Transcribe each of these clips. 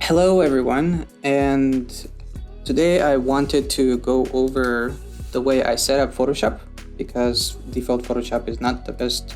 Hello everyone, and today I wanted to go over the way I set up Photoshop because default Photoshop is not the best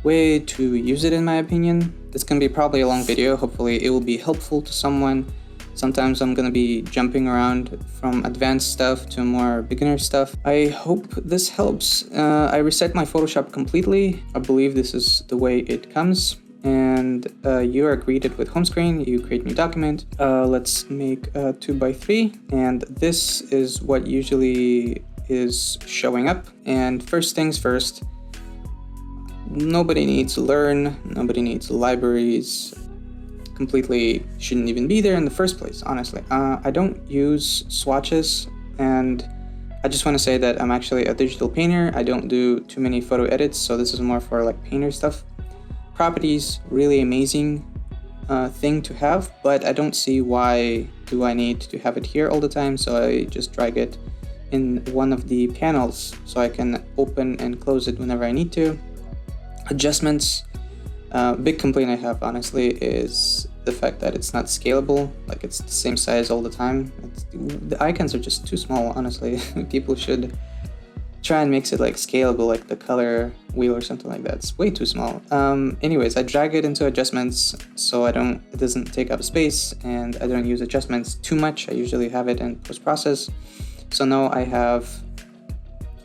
way to use it in my opinion. This can be probably a long video, hopefully it will be helpful to someone. Sometimes I'm gonna be jumping around from advanced stuff to more beginner stuff. I hope this helps. I reset my Photoshop completely. I believe this is the way it comes. And you are greeted with home screen. You create new document. Let's make a 2x3, and this is what usually is showing up. And first things first, nobody needs to learn, nobody needs libraries. Completely shouldn't even be there in the first place, honestly. I don't use swatches, and I just want to say that I'm actually a digital painter. I don't do too many photo edits, so this is more for like painter stuff. Properties, really amazing thing to have, but I don't see why do I need to have it here all the time, so I just drag it in one of the panels so I can open and close it whenever I need to. Adjustments, big complaint I have honestly is the fact that it's not scalable, like it's the same size all the time. The icons are just too small, honestly. People should try and makes it like scalable, like the color wheel or something like that. It's way too small. Anyways, I drag it into adjustments so it doesn't take up space, and I don't use adjustments too much. I usually have it in post-process. So now I have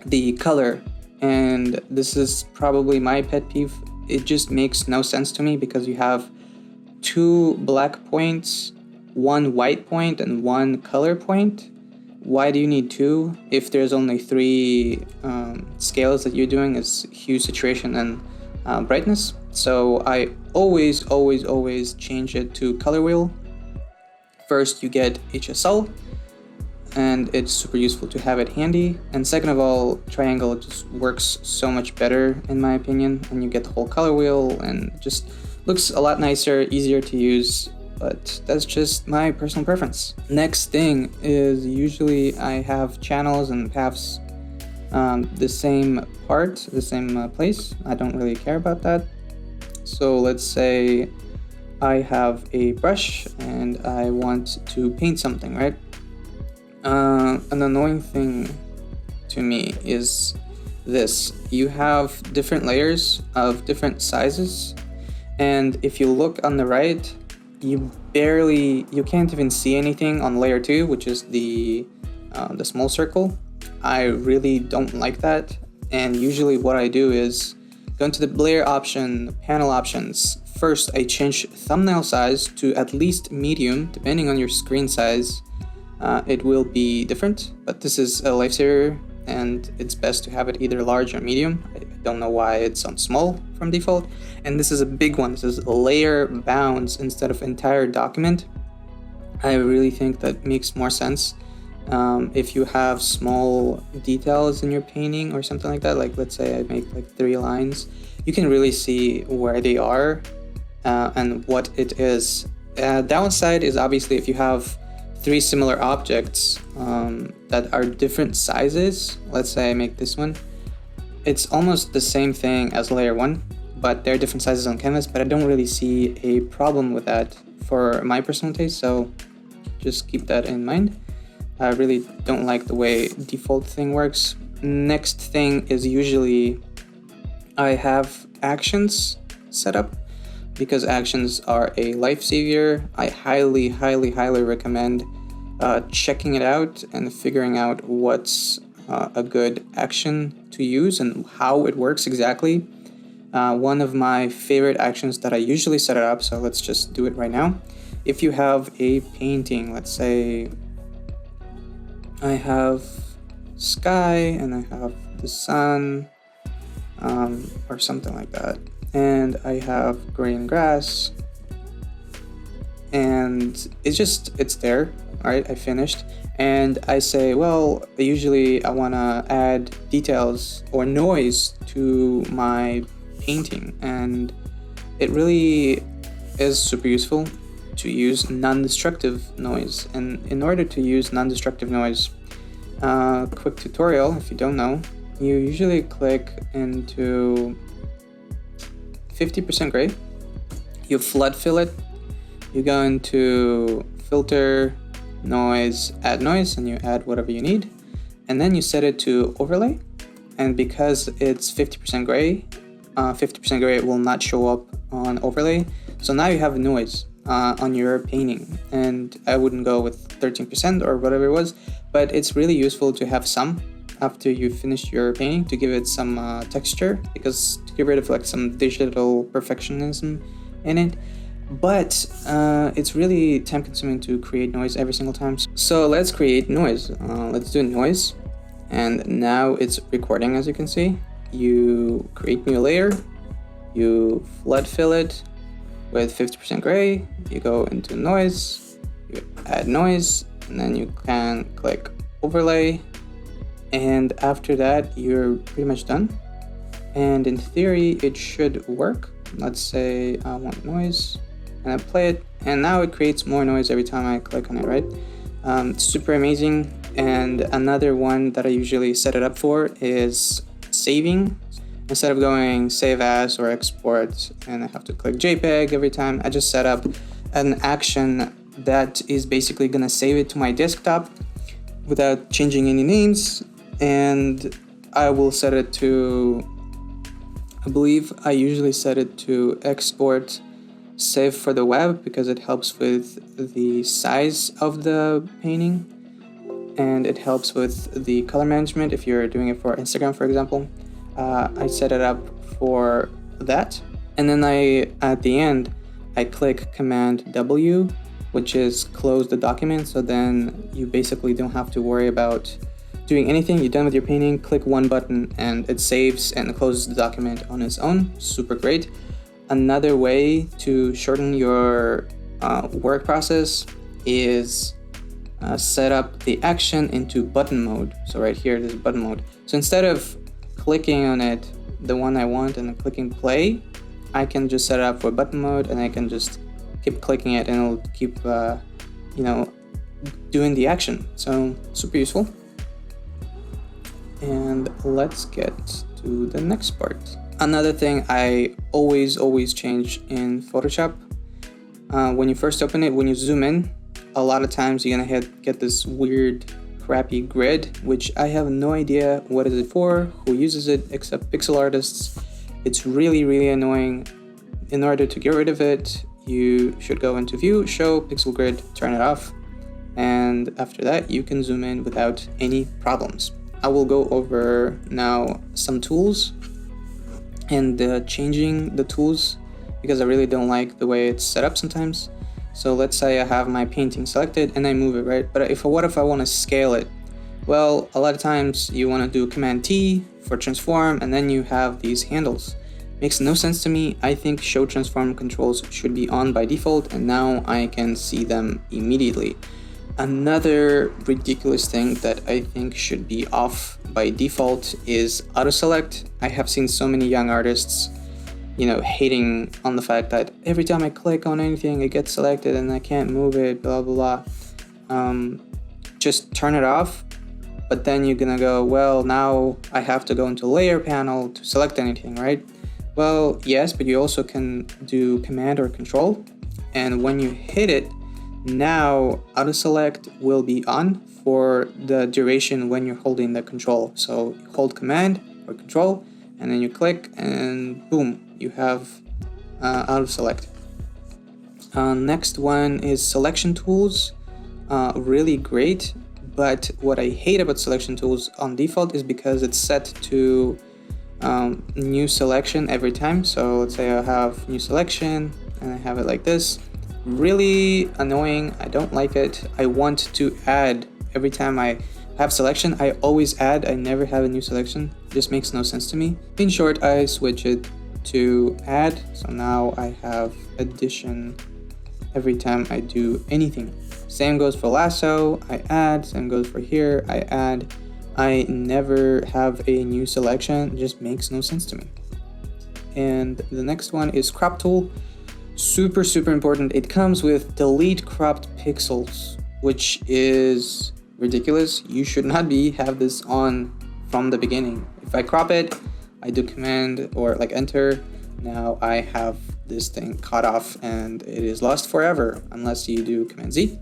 the color, and this is probably my pet peeve. It just makes no sense to me because you have two black points, one white point, and one color point. Why do you need two if there's only three scales that you're doing is hue, saturation, and brightness? So I always change it to color wheel. First you get HSL, and it's super useful to have it handy. And second of all, triangle just works so much better in my opinion, and you get the whole color wheel and just looks a lot nicer, easier to use. But that's just my personal preference. Next thing is usually I have channels and paths the same part, the same place. I don't really care about that. So let's say I have a brush and I want to paint something, right? An annoying thing to me is this. You have different layers of different sizes, and if you look on the right, you can't even see anything on layer 2, which is the small circle. I really don't like that, and usually what I do is go into the layer option, panel options. First I change thumbnail size to at least medium. Depending on your screen size, it will be different, but this is a lifesaver and it's best to have it either large or medium. I don't know why it's on small from default. And this is a big one. This is layer bounds instead of entire document. I really think that makes more sense. If you have small details in your painting or something like that, like let's say I make like 3 lines, you can really see where they are and what it is. Downside is obviously if you have 3 similar objects that are different sizes. Let's say I make this one. It's almost the same thing as layer 1, but they're different sizes on canvas, but I don't really see a problem with that for my personal taste, so just keep that in mind. I really don't like the way default thing works. Next thing is usually I have actions set up because actions are a lifesaver. I highly recommend checking it out and figuring out what's a good action to use and how it works exactly. One of my favorite actions that I usually set it up, so let's just do it right now. If you have a painting, let's say I have sky and I have the sun or something like that, and I have green grass, and it's there. All right, I finished, and I say, well, usually I want to add details or noise to my painting, and it really is super useful to use non-destructive noise. And in order to use non-destructive noise, quick tutorial if you don't know, you usually click into 50% gray, you flood fill it, you go into filter, noise, add noise, and you add whatever you need. And then you set it to overlay. And because it's 50% gray, 50% gray will not show up on overlay. So now you have noise on your painting. And I wouldn't go with 13% or whatever it was, but it's really useful to have some after you finish your painting to give it some texture, because to get rid of like some digital perfectionism in it. But it's really time consuming to create noise every single time. So let's create noise. Let's do noise. And now it's recording, as you can see. You create new layer, you flood fill it with 50% gray, you go into noise, you add noise, and then you can click overlay. And after that, you're pretty much done. And in theory, it should work. Let's say I want noise, and I play it, and now it creates more noise every time I click on it, right? It's super amazing. And another one that I usually set it up for is saving. Instead of going save as or export, and I have to click JPEG every time, I just set up an action that is basically gonna save it to my desktop without changing any names. And I will set it to, I believe I usually set it to export save for the web, because it helps with the size of the painting and it helps with the color management if you're doing it for Instagram, for example. I set it up for that. And then at the end, I click Command W, which is close the document. So then you basically don't have to worry about doing anything. You're done with your painting, click one button and it saves and closes the document on its own. Super great. Another way to shorten your work process is set up the action into button mode. So right here, there's button mode. So instead of clicking on it, the one I want, and then clicking play, I can just set it up for button mode, and I can just keep clicking it and it'll keep doing the action. So super useful. And let's get to the next part. Another thing I always change in Photoshop, when you first open it, when you zoom in, a lot of times you're gonna get this weird crappy grid, which I have no idea what is it for, who uses it except pixel artists. It's really annoying. In order to get rid of it, you should go into view, show, pixel grid, turn it off, and after that you can zoom in without any problems. I will go over now some tools and changing the tools, because I really don't like the way it's set up sometimes. So let's say I have my painting selected and I move it, right? But what if I want to scale it? Well, a lot of times you want to do Command T for transform, and then you have these handles. Makes no sense to me. I think show transform controls should be on by default, and now I can see them immediately. Another ridiculous thing that I think should be off by default is auto select. I have seen so many young artists hating on the fact that every time I click on anything, it gets selected and I can't move it, blah, blah, blah. Just turn it off, but then you're gonna go, well, now I have to go into layer panel to select anything, right? Well, yes, but you also can do Command or Control, and when you hit it, now auto select will be on for the duration when you're holding the control. So you hold Command or Control, and then you click, and boom, you have auto select. Next one is selection tools. Really great, but what I hate about selection tools on default is because it's set to new selection every time. So let's say I have new selection and I have it like this. Really annoying. I don't like it. I want to add every time I have selection. I always add. I never have a new selection. This makes no sense to me. In short, I switch it to add. So now I have addition every time I do anything. Same goes for lasso. I add. Same goes for here. I add. I never have a new selection. It just makes no sense to me. And the next one is crop tool. Super important. It comes with delete cropped pixels, which is ridiculous. You should not have this on from the beginning. If I crop it, I do Command or enter. Now I have this thing cut off and it is lost forever unless you do Command Z.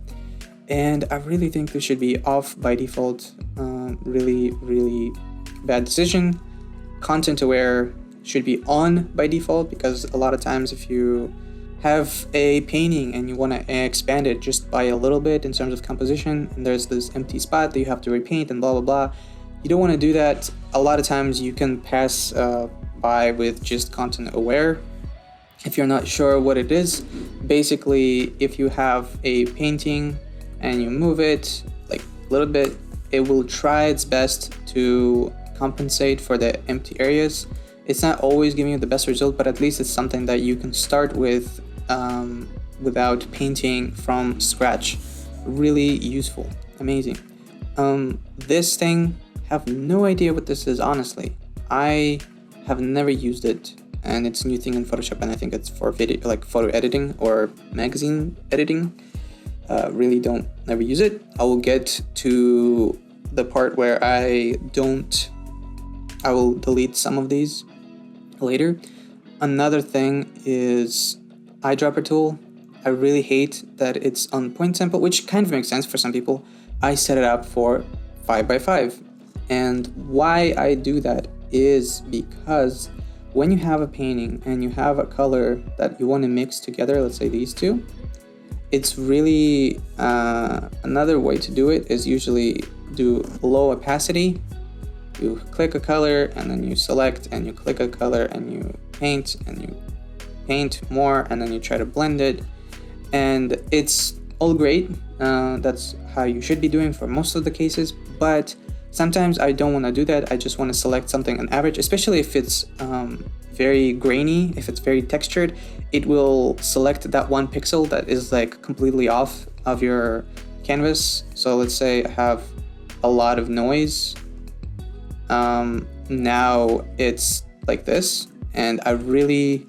And I really think this should be off by default. Really, really bad decision. Content aware should be on by default, because a lot of times if you have a painting and you want to expand it just by a little bit in terms of composition, and there's this empty spot that you have to repaint and blah blah blah, you don't want to do that. A lot of times you can pass by with just content aware if you're not sure what it is. Basically, if you have a painting and you move it like a little bit, it will try its best to compensate for the empty areas. It's not always giving you the best result, but at least it's something that you can start with without painting from scratch. Really useful, amazing. This thing, have no idea what this is, honestly. I have never used it, and it's a new thing in Photoshop, and I think it's for video, like photo editing or magazine editing. Really don't never use it. I will get to the part where I will delete some of these later. Another thing is eyedropper tool. I really hate that it's on point sample, which kind of makes sense for some people. I set it up for 5x5, and why I do that is because when you have a painting and you have a color that you want to mix together, let's say these two, it's really another way to do it is usually do low opacity. You click a color and then you select, and you click a color and you paint, and you paint more, and then you try to blend it, and it's all great. That's how you should be doing for most of the cases, but sometimes I don't want to do that. I just want to select something on average, especially if it's very grainy, if it's very textured. It will select that one pixel that is like completely off of your canvas. So let's say I have a lot of noise. Now it's like this, and I really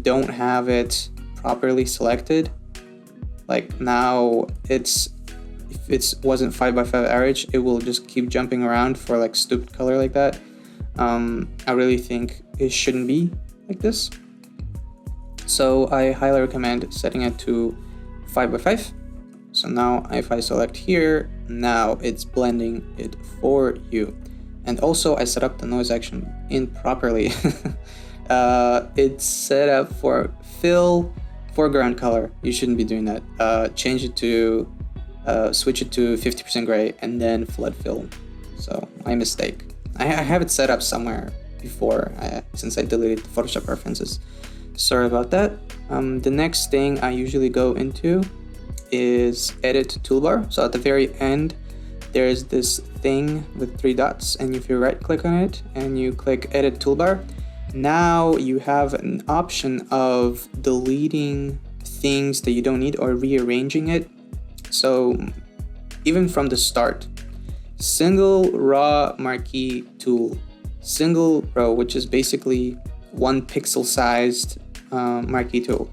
don't have it properly selected. Like now if it wasn't 5x5 average, it will just keep jumping around for like stupid color like that. I really think it shouldn't be like this. So I highly recommend setting it to 5x5. So now if I select here, now it's blending it for you. And also I set up the noise action improperly. It's set up for fill foreground color. You shouldn't be doing that. Change it to switch it to 50% gray and then flood fill. So my mistake. I have it set up somewhere before since I deleted the Photoshop preferences. Sorry about that. The next thing I usually go into is edit toolbar. So at the very end, there's this thing with 3 dots, and if you right click on it and you click edit toolbar, now you have an option of deleting things that you don't need or rearranging it. So even from the start, single raw marquee tool, single row, which is basically 1 pixel sized marquee tool.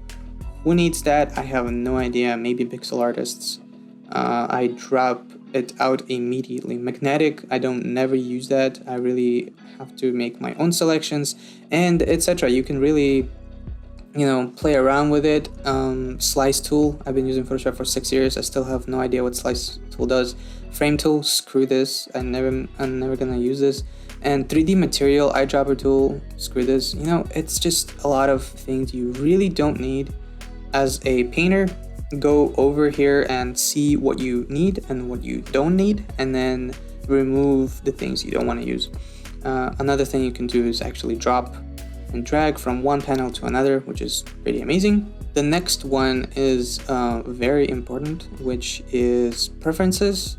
Who needs that? I have no idea. Maybe pixel artists. I drop it out immediately. Magnetic, I don't never use that. I really have to make my own selections and etc. You can really, play around with it. Slice tool, I've been using Photoshop for 6 years. I still have no idea what slice tool does. Frame tool, screw this. I'm never gonna use this. And 3D material, eyedropper tool, screw this. It's just a lot of things you really don't need. As a painter, go over here and see what you need and what you don't need, and then remove the things you don't want to use. Another thing you can do is actually drop and drag from one panel to another, which is pretty amazing. The next one is very important, which is preferences,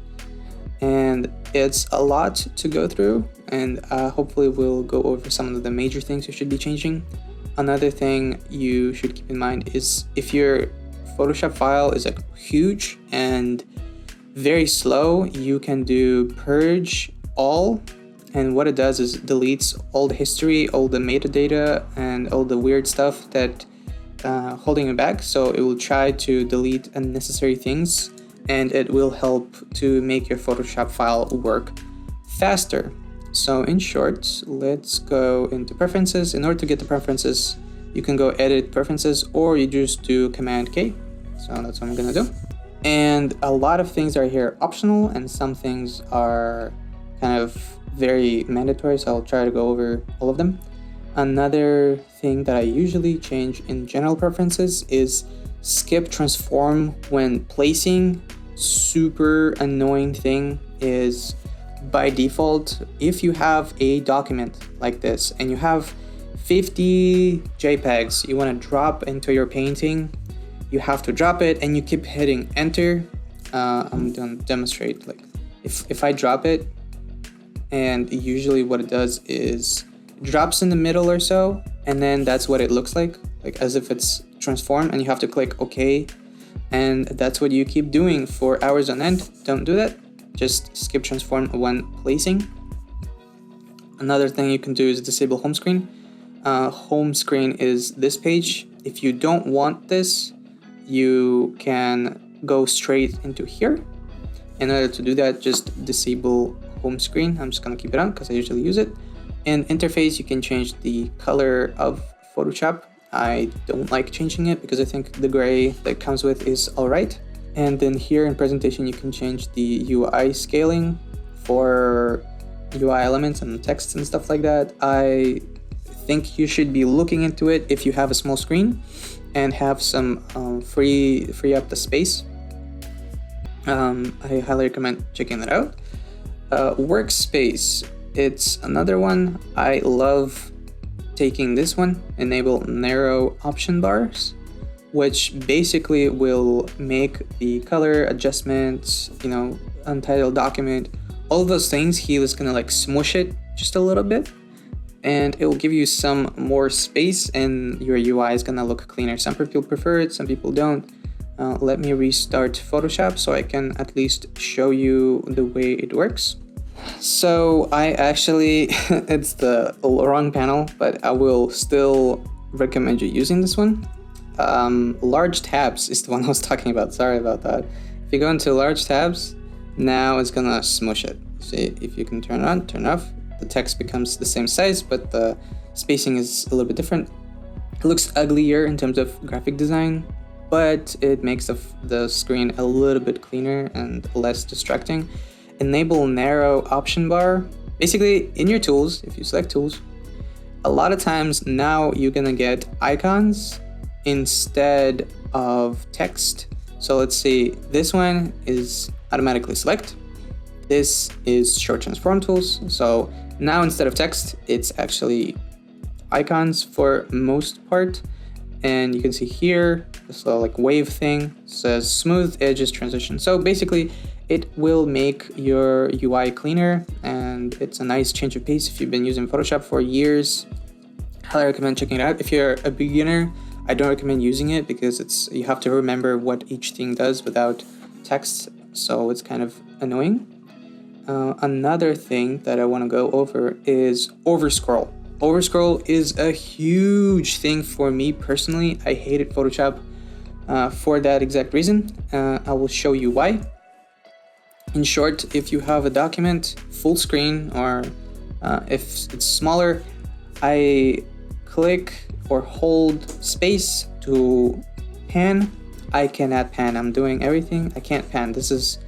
and it's a lot to go through, and hopefully we'll go over some of the major things you should be changing. Another thing you should keep in mind is if your Photoshop file is huge and very slow, you can do purge all, and what it does is deletes all the history, all the metadata, and all the weird stuff that holding it back. So it will try to delete unnecessary things, and it will help to make your Photoshop file work faster. So in short, let's go into preferences. In order to get the preferences, you can go edit preferences, or you just do Command K. So that's what I'm gonna do. And a lot of things are here optional, and some things are kind of very mandatory, so I'll try to go over all of them. Another thing that I usually change in general preferences is skip transform when placing. Super annoying thing is, by default, if you have a document like this and you have 50 JPEGs you want to drop into your painting, you have to drop it and you keep hitting enter. I'm going to demonstrate, like if I drop it, and usually what it does is drops in the middle or so, and then that's what it looks like as if it's transformed, and you have to click OK, and that's what you keep doing for hours on end. Don't do that. Just skip transform when placing. Another thing you can do is disable home screen. Home screen is this page. If you don't want this, you can go straight into here. In order to do that, just disable home screen. I'm just gonna keep it on because I usually use it. In interface, you can change the color of Photoshop. I don't like changing it because I think the gray that comes with is alright. And then here in presentation, you can change the UI scaling for UI elements and text and stuff like that. I think you should be looking into it if you have a small screen and have some free up the space. I highly recommend checking that out. Workspace, it's another one. I love taking this one, enable narrow option bars, which basically will make the color adjustments, untitled document, all of those things. He was gonna like smush it just a little bit, and it will give you some more space, and your UI is gonna look cleaner. Some people prefer it, some people don't. Let me restart Photoshop so I can at least show you the way it works. So I actually, it's the wrong panel, but I will still recommend you using this one. Large tabs is the one I was talking about. Sorry about that. If you go into large tabs, now it's gonna smush it. See, if you can turn it on, turn it off, the text becomes the same size, but the spacing is a little bit different. It looks uglier in terms of graphic design, but it makes the screen a little bit cleaner and less distracting. Enable narrow option bar. Basically, in your tools, if you select tools, a lot of times now you're gonna get icons instead of text. So let's see, this one is automatically select. This is show transform tools. So now instead of text, it's actually icons for most part. And you can see here, this little like wave thing says smooth edges transition. So basically it will make your UI cleaner, and it's a nice change of pace. If you've been using Photoshop for years, highly recommend checking it out. If you're a beginner, I don't recommend using it because you have to remember what each thing does without text, so it's kind of annoying. Another thing that I want to go over is overscroll. Overscroll is a huge thing for me personally. I hated Photoshop for that exact reason. I will show you why. In short, if you have a document full screen, or if it's smaller, I click or hold space to pan. I cannot pan. I'm doing everything. I can't pan. This is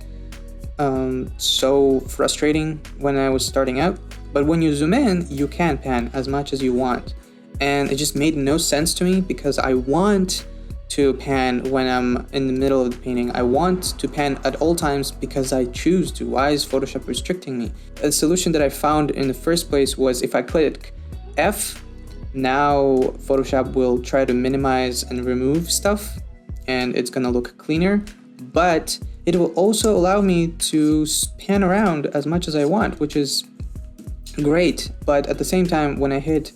so frustrating when I was starting out. But when you zoom in, you can pan as much as you want. And it just made no sense to me because I want to pan when I'm in the middle of the painting. I want to pan at all times because I choose to. Why is Photoshop restricting me? A solution that I found in the first place was if I click F, now Photoshop will try to minimize and remove stuff, and it's gonna look cleaner, but it will also allow me to pan around as much as I want, which is great. But at the same time, when I hit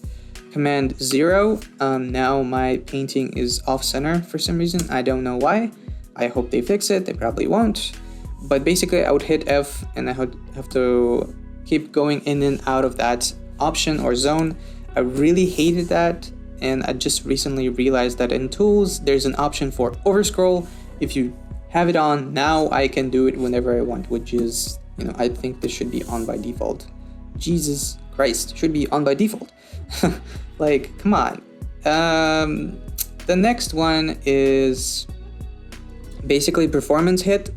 Command 0, now my painting is off center for some reason. I don't know why. I hope they fix it. They probably won't. But basically I would hit F and I would have to keep going in and out of that option or zone. I really hated that, and I just recently realized that in tools there's an option for overscroll. If you have it on, now I can do it whenever I want, which is, I think this should be on by default. Jesus Christ, should be on by default. Like, come on. The next one is basically performance hit.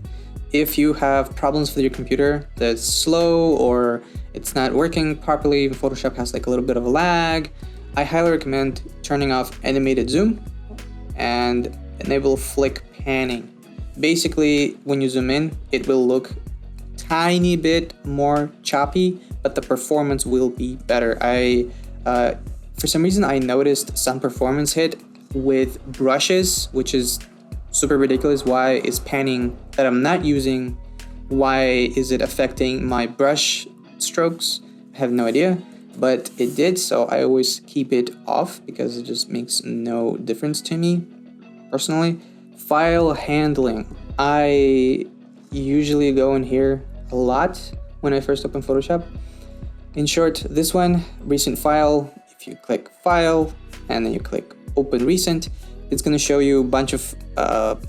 If you have problems with your computer that's slow or it's not working properly, Photoshop has like a little bit of a lag, I highly recommend turning off animated zoom and enable flick panning. Basically, when you zoom in, it will look tiny bit more choppy, but the performance will be better. For some reason, I noticed some performance hit with brushes, which is super ridiculous. Why is panning that I'm not using, why is it affecting my brush strokes? I have no idea, but it did, so I always keep it off because it just makes no difference to me personally. File handling. I usually go in here a lot when I first open Photoshop. In short, this one, recent file, if you click file and then you click open recent, it's going to show you a bunch of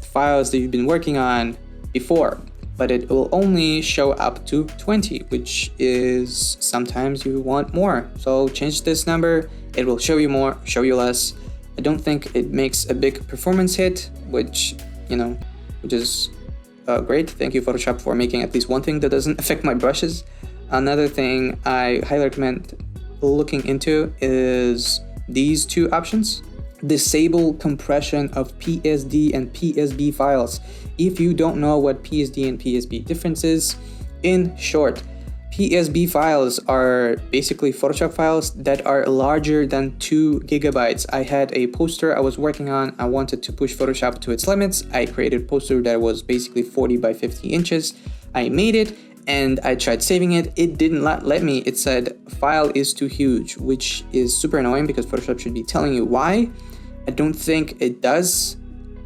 files that you've been working on before, but it will only show up to 20, which is sometimes you want more. So change this number, it will show you more, show you less. I don't think it makes a big performance hit, which is great. Thank you, Photoshop, for making at least one thing that doesn't affect my brushes. Another thing I highly recommend looking into is these two options. Disable compression of PSD and PSB files. If you don't know what PSD and PSB difference is, in short, PSB files are basically Photoshop files that are larger than 2 gigabytes. I had a poster I was working on. I wanted to push Photoshop to its limits. I created a poster that was basically 40 by 50 inches. I made it and I tried saving it. It didn't let me. It said file is too huge, which is super annoying because Photoshop should be telling you why. I don't think it does.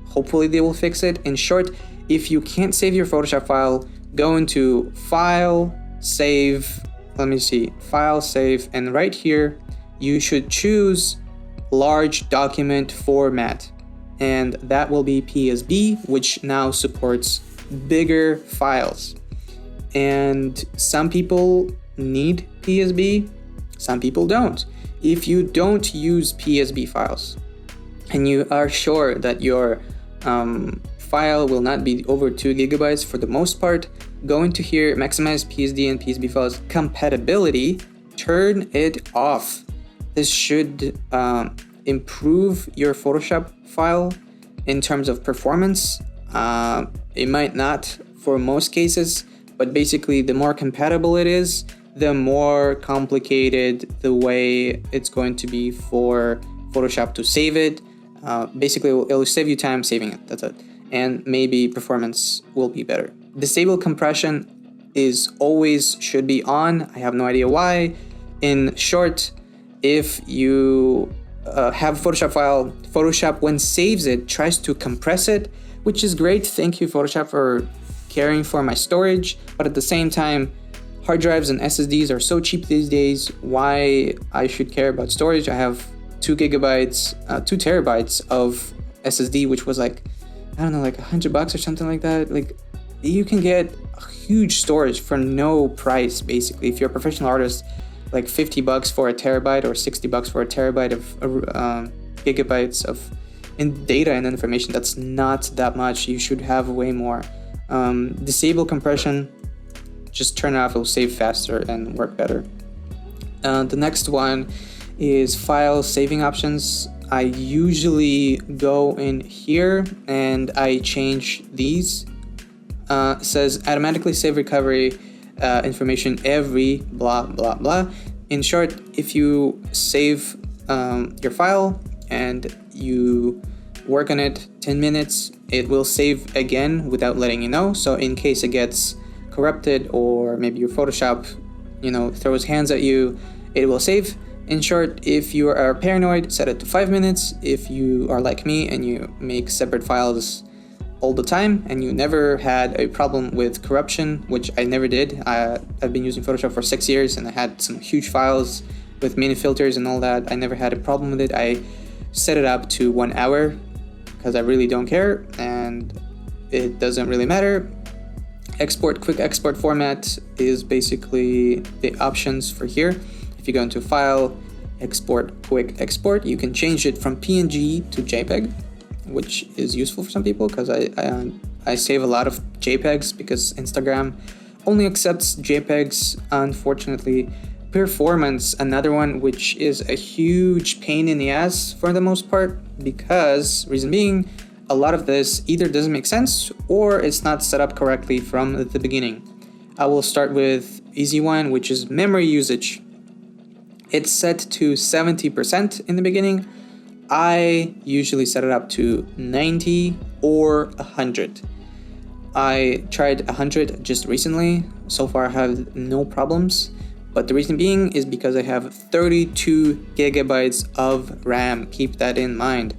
Hopefully they will fix it. In short, if you can't save your Photoshop file, go into File, Save, File, Save, and right here, you should choose Large Document Format. And that will be PSB, which now supports bigger files. And some people need PSB, some people don't. If you don't use PSB files, and you are sure that your file will not be over 2 gigabytes for the most part, go into here, maximize PSD and PSB files compatibility, turn it off. This should improve your Photoshop file in terms of performance. It might not for most cases, but basically the more compatible it is, the more complicated the way it's going to be for Photoshop to save it. Basically, it'll save you time saving it, that's it. And maybe performance will be better. Disable compression should be on. I have no idea why. In short, if you have a Photoshop file, Photoshop, when saves it, tries to compress it, which is great. Thank you, Photoshop, for caring for my storage. But at the same time, hard drives and SSDs are so cheap these days. Why I should care about storage? I have 2 terabytes of SSD, which was like, I don't know, like $100 or something like that. Like, you can get a huge storage for no price, basically. If you're a professional artist, like $50 for a terabyte or $60 for a terabyte of gigabytes of data and information, that's not that much. You should have way more. Disable compression, just turn it off, it'll save faster and work better. The next one is file saving options. I usually go in here and I change these. It says automatically save recovery information every blah blah blah. In short, if you save your file and you work on it 10 minutes, it will save again without letting you know. So in case it gets corrupted or maybe your Photoshop throws hands at you, it will save. In short, if you are paranoid, set it to 5 minutes. If you are like me and you make separate files all the time and you never had a problem with corruption, which I never did. I've been using Photoshop for 6 years and I had some huge files with many filters and all that. I never had a problem with it. I set it up to 1 hour because I really don't care and it doesn't really matter. Quick export format is basically the options for here. If you go into File quick export. You can change it from PNG to JPEG, which is useful for some people because I save a lot of JPEGs because Instagram only accepts JPEGs, unfortunately. Performance, another one which is a huge pain in the ass for the most part, because reason being, a lot of this either doesn't make sense or it's not set up correctly from the beginning. I will start with easy one, which is memory usage. It's set to 70% in the beginning. I usually set it up to 90 or 100. I tried 100 just recently. So far I have no problems. But the reason being is because I have 32 gigabytes of RAM. Keep that in mind.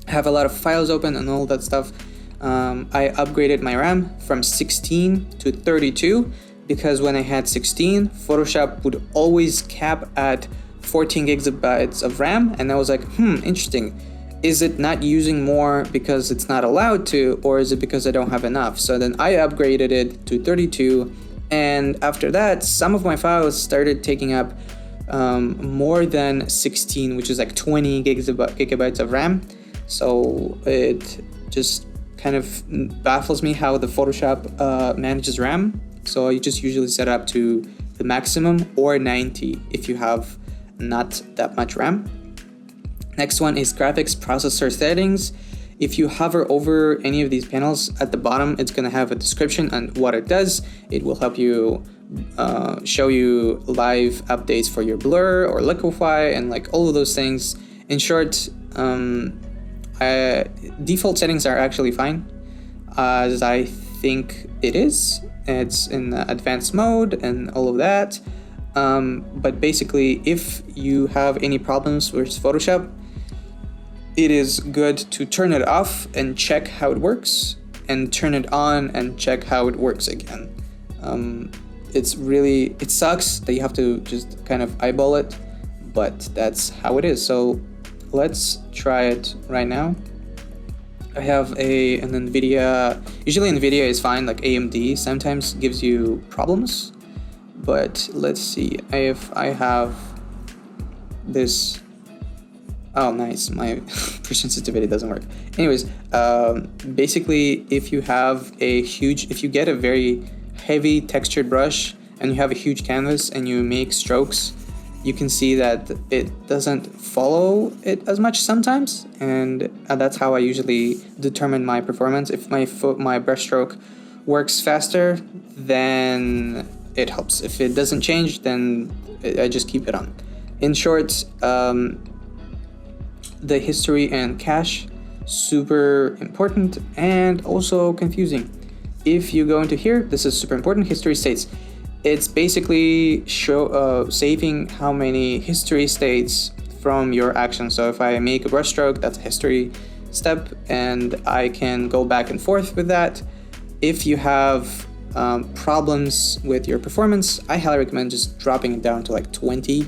I have a lot of files open and all that stuff. I upgraded my RAM from 16 to 32 because when I had 16, Photoshop would always cap at 14 gigabytes of RAM, and I was like, interesting. Is it not using more because it's not allowed to, or is it because I don't have enough? So then I upgraded it to 32, and after that, some of my files started taking up more than 16, which is like 20 gigabytes of RAM. So it just kind of baffles me how the Photoshop manages RAM. So you just usually set it up to the maximum or 90 if you have not that much RAM. Next one is graphics processor settings. If you hover over any of these panels, at the bottom it's going to have a description on what it does. It will help you show you live updates for your blur or liquify and like all of those things. In short, default settings are actually fine, as I think it is. It's in advanced mode and all of that. But basically, if you have any problems with Photoshop, it is good to turn it off and check how it works, and turn it on and check how it works again. It sucks that you have to just kind of eyeball it, but that's how it is. So let's try it right now. I have an NVIDIA. Usually NVIDIA is fine, like AMD sometimes gives you problems. But let's see if I have this. Oh, nice. My precision sensitivity doesn't work. Anyways, basically, if you get a very heavy textured brush and you have a huge canvas and you make strokes, you can see that it doesn't follow it as much sometimes, and that's how I usually determine my performance. If my brush stroke works faster, then it helps. If it doesn't change, then I just keep it on. In short, the history and cache, super important and also confusing. If you go into here, this is super important. History states. It's basically saving how many history states from your action. So if I make a brush stroke, that's a history step, and I can go back and forth with that. If you have problems with your performance, I highly recommend just dropping it down to like 20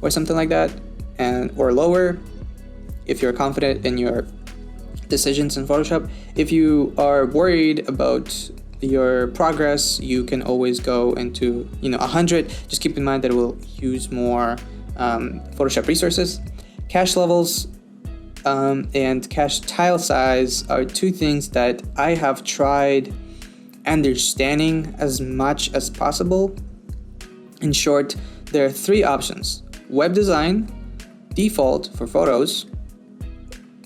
or something like that, or lower if you're confident in your decisions in Photoshop. If you are worried about your progress, you can always go into 100. Just keep in mind that it will use more Photoshop resources. Cache levels and cache tile size are two things that I have tried understanding as much as possible. In short, there are three options: web design, default for photos,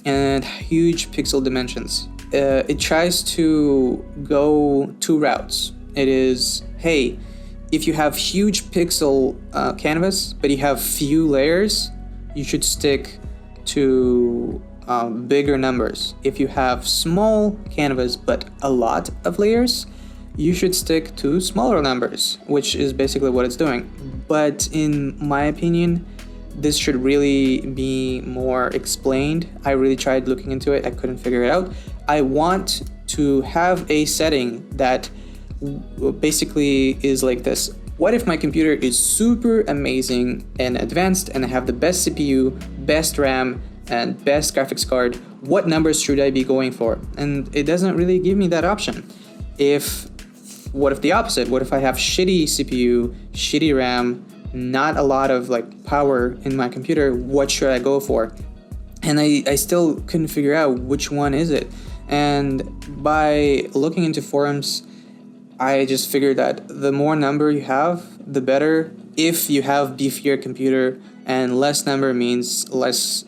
and huge pixel dimensions. It tries to go two routes. It is, hey, if you have huge pixel canvas, but you have few layers, you should stick to bigger numbers. If you have small canvas, but a lot of layers, you should stick to smaller numbers, which is basically what it's doing. But in my opinion, this should really be more explained. I really tried looking into it. I couldn't figure it out. I want to have a setting that basically is like this. What if my computer is super amazing and advanced and I have the best CPU, best RAM, and best graphics card? What numbers should I be going for? And it doesn't really give me that option. What if the opposite? What if I have shitty CPU, shitty RAM, not a lot of like power in my computer. What should I go for? And I still couldn't figure out which one is it. And by looking into forums, I just figured that the more number you have, the better. If you have beefier computer, and less number means less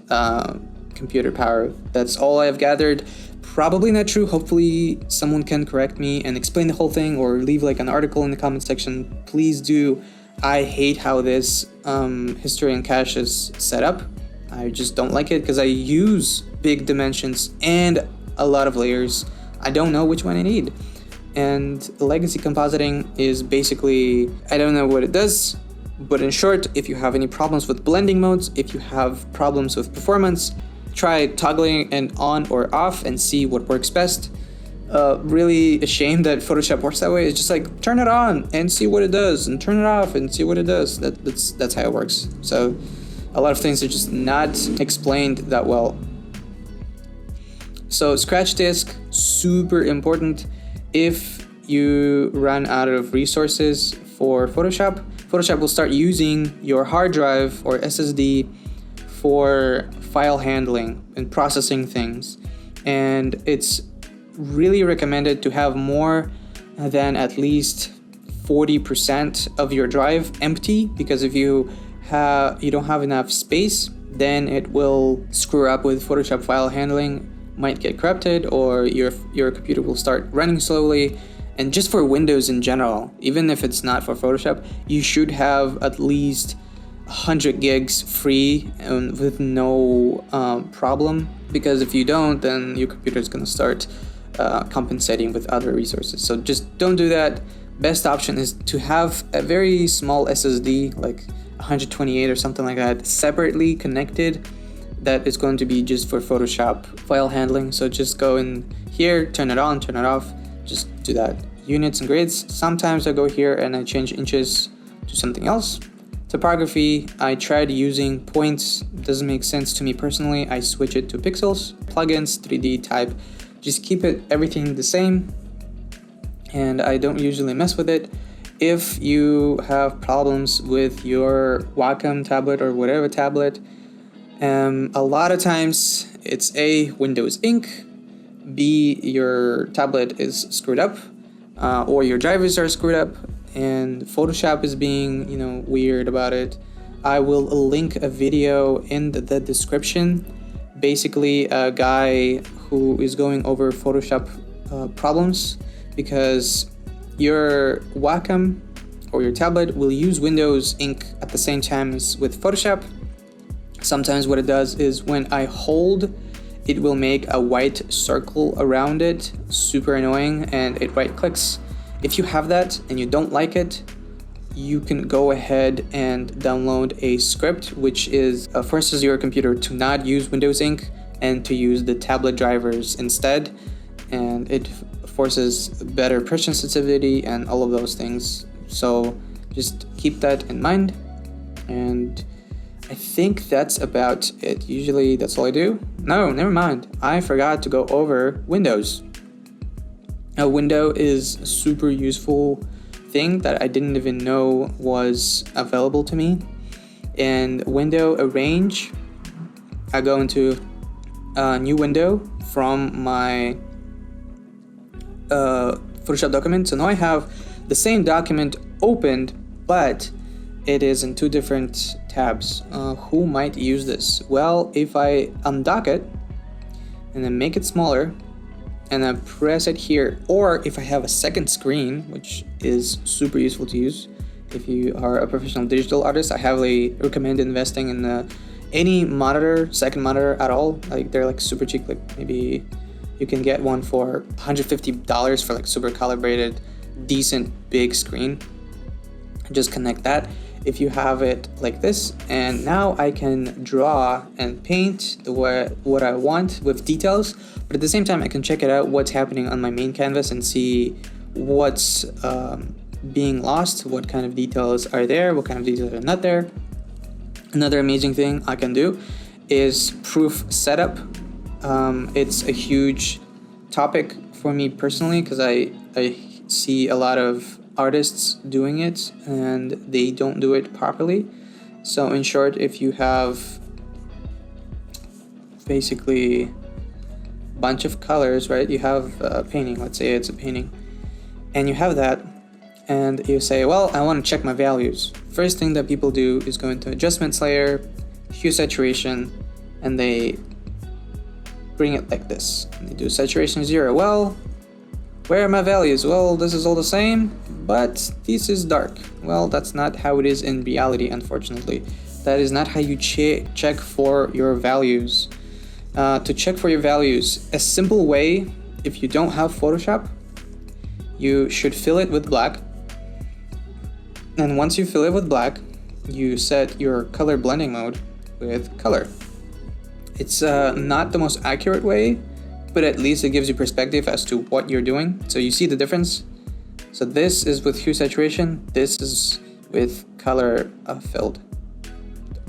computer power. That's all I've gathered. Probably not true. Hopefully someone can correct me and explain the whole thing, or leave like an article in the comment section. Please do. I hate how this history and cache is set up. I just don't like it because I use big dimensions and a lot of layers. I don't know which one I need. And legacy compositing is basically, I don't know what it does, but in short, if you have any problems with blending modes, if you have problems with performance, try toggling it on or off and see what works best. Really a shame that Photoshop works that way. It's just like, turn it on and see what it does, and turn it off and see what it does. That's how it works. So a lot of things are just not explained that well. So scratch disk, super important. If you run out of resources for Photoshop, Photoshop will start using your hard drive or SSD for file handling and processing things. And it's really recommended to have more than at least 40% of your drive empty, because if you don't have enough space, then it will screw up with Photoshop file handling, might get corrupted, or your computer will start running slowly. And just for Windows in general, even if it's not for Photoshop, you should have at least 100 gigs free with no problem, because if you don't, then your computer is going to start compensating with other resources. So just don't do that. Best option is to have a very small SSD, like 128 or something like that, separately connected, that is going to be just for Photoshop file handling. So just go in here, turn it on, turn it off, just do that. Units and grids, sometimes I go here and I change inches to something else. Typography, I tried using points, doesn't make sense to me personally. I switch it to pixels. Plugins, 3D type, just keep everything the same, and I don't usually mess with it. If you have problems with your Wacom tablet or whatever tablet, a lot of times it's A, Windows ink, B, your tablet is screwed up, or your drivers are screwed up, and Photoshop is being, weird about it. I will link a video in the description. Basically, a guy who is going over Photoshop problems, because your Wacom or your tablet will use Windows ink at the same time as with Photoshop. Sometimes what it does is when I hold, it will make a white circle around it, super annoying, and it right clicks. If you have that and you don't like it, you can go ahead and download a script which forces your computer to not use Windows ink and to use the tablet drivers instead, and it forces better pressure sensitivity and all of those things. So just keep that in mind, and I think that's about it. Usually that's all I do. No, never mind. I forgot to go over Windows. A window is a super useful thing that I didn't even know was available to me. And window arrange, I go into a new window from my Photoshop document. So now I have the same document opened, but it is in two different tabs. Who might use this? Well, if I undock it and then make it smaller and then press it here, or if I have a second screen, which is super useful to use if you are a professional digital artist, I heavily recommend investing in any monitor, second monitor at all. Like they're like super cheap. Like maybe you can get one for $150 for like super calibrated, decent big screen. Just connect that if you have it like this, and now I can draw and paint what I want with details, but at the same time I can check it out what's happening on my main canvas and see what's being lost, what kind of details are there, what kind of details are not there. Another amazing thing I can do is proof setup. It's a huge topic for me personally because I see a lot of artists doing it and they don't do it properly. So in short, if you have basically a bunch of colors, right? You have a painting, let's say it's a painting, and you have that, and you say, well, I want to check my values. First thing that people do is go into adjustments layer, hue saturation, and they bring it like this. And they do saturation 0. Well, where are my values? Well, this is all the same, but this is dark. Well, that's not how it is in reality, unfortunately. That is not how you check for your values. To check for your values, a simple way, if you don't have Photoshop, you should fill it with black. And once you fill it with black, you set your color blending mode with color. It's not the most accurate way, but at least it gives you perspective as to what you're doing. So you see the difference. So this is with hue saturation, this is with color filled.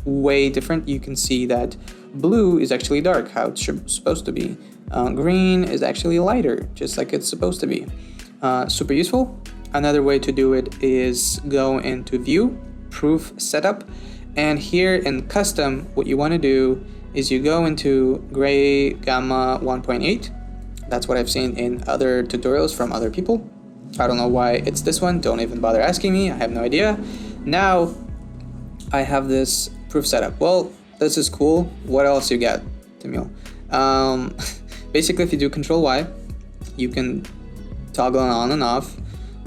Way different. You can see that blue is actually dark, how it's supposed to be. Green is actually lighter, just like it's supposed to be. Super useful. Another way to do it is go into View, Proof Setup, and here in Custom, what you want to do is you go into Gray Gamma 1.8. That's what I've seen in other tutorials from other people. I don't know why it's this one. Don't even bother asking me. I have no idea. Now I have this Proof Setup. Well, this is cool. What else you get, Timil? Basically, if you do Control Y, you can toggle it on and off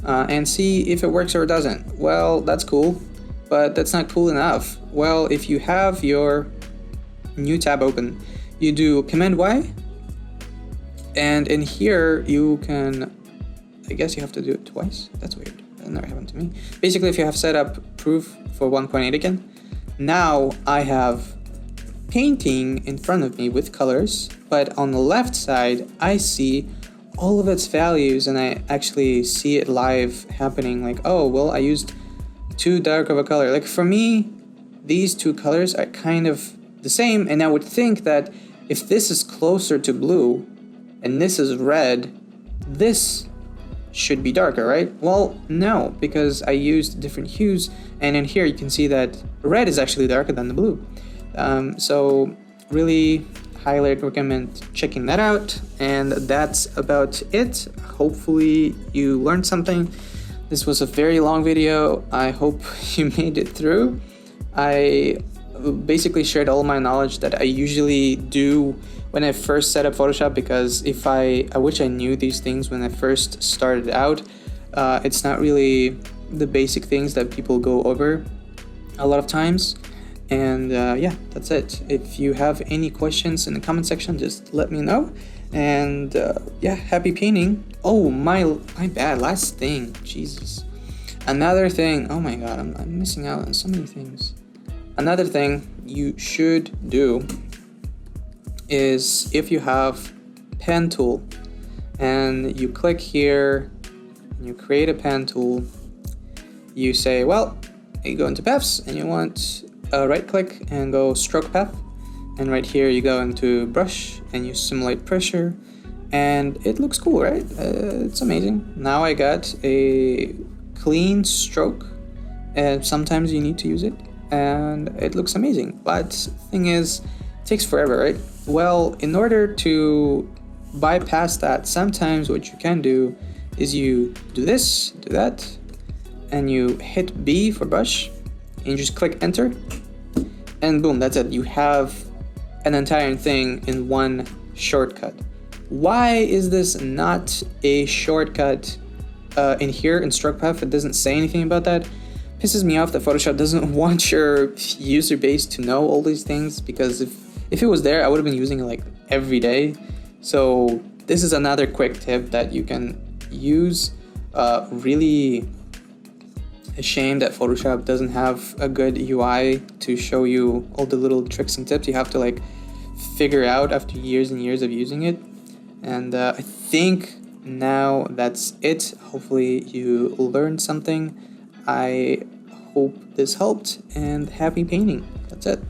and see if it works or it doesn't. Well, that's cool, but that's not cool enough. Well, if you have your new tab open, you do Command Y, and in here you can, I guess you have to do it twice. That's weird. That never happened to me. Basically, if you have set up Proof for 1.8 again, now I have painting in front of me with colors, but on the left side I see all of its values, and I actually see it live happening, like, oh, well, I used too dark of a color. Like, for me, these two colors are kind of the same, and I would think that if this is closer to blue and this is red, this should be darker, right? Well, no, because I used different hues, and in here you can see that red is actually darker than the blue. So really highly recommend checking that out, and that's about it. Hopefully you learned something. This was a very long video. I hope you made it through. I basically shared all my knowledge that I usually do when I first set up Photoshop, because I wish I knew these things when I first started out. It's not really the basic things that people go over a lot of times. And yeah, that's it. If you have any questions in the comment section, just let me know. And yeah, happy painting. Oh, my bad, last thing, Jesus. Another thing, oh my god, I'm missing out on so many things. Another thing you should do is, if you have pen tool and you click here and you create a pen tool, you say, well, you go into paths and you want right click and go stroke path, and right here you go into brush and you simulate pressure, and it looks cool, right? It's amazing. Now I got a clean stroke, and sometimes you need to use it, and it looks amazing. But thing is, it takes forever, right? Well, in order to bypass that, sometimes what you can do is you do this, do that, and you hit B for brush, and you just click enter, and boom, that's it. You have an entire thing in one shortcut. Why is this not a shortcut in here in stroke path? It doesn't say anything about that. Pisses me off that Photoshop doesn't want your user base to know all these things, because if it was there, I would have been using it like every day. So this is another quick tip that you can use. Really a shame that Photoshop doesn't have a good UI to show you all the little tricks and tips you have to like figure out after years and years of using it. And I think now that's it. Hopefully you learned something. I hope this helped, and happy painting. That's it.